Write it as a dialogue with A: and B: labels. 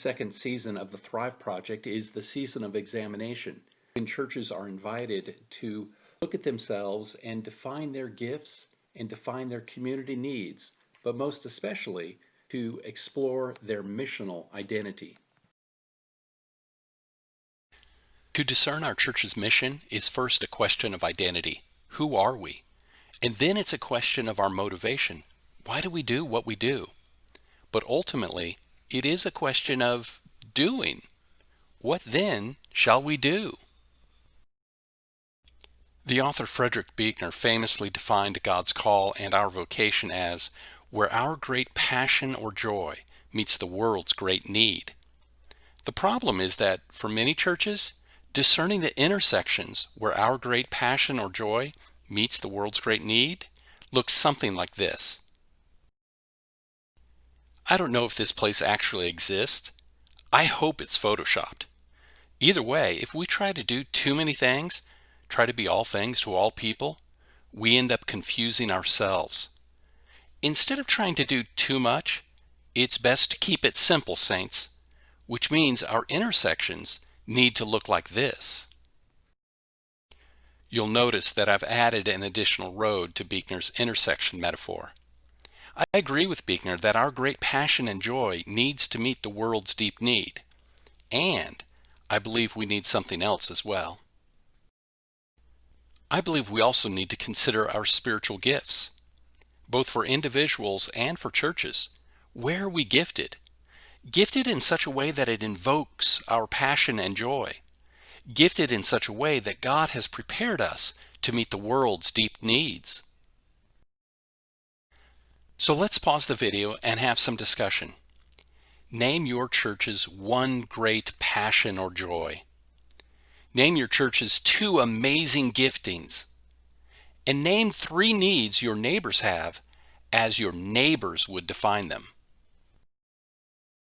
A: second season of the Thrive Project is the season of examination. And churches are invited to look at themselves and define their gifts and define their community needs, but most especially to explore their missional identity.
B: To discern our church's mission is first a question of identity. Who are we? And then it's a question of our motivation. Why do we do what we do? But ultimately, it is a question of doing. What then shall we do? The author Frederick Buechner famously defined God's call and our vocation as where our great passion or joy meets the world's great need. The problem is that for many churches, discerning the intersections where our great passion or joy meets the world's great need looks something like this. I don't know if this place actually exists. I hope it's photoshopped. Either way, if we try to do too many things, try to be all things to all people, we end up confusing ourselves. Instead of trying to do too much, it's best to keep it simple, saints, which means our intersections need to look like this. You'll notice that I've added an additional road to Buechner's intersection metaphor. I agree with Buechner that our great passion and joy needs to meet the world's deep need, and I believe we need something else as well. I believe we also need to consider our spiritual gifts, both for individuals and for churches. Where are we gifted? Gifted in such a way that it invokes our passion and joy. Gifted in such a way that God has prepared us to meet the world's deep needs. So let's pause the video and have some discussion. Name your church's one great passion or joy. Name your church's 2 amazing giftings. And name 3 needs your neighbors have as your neighbors would define them.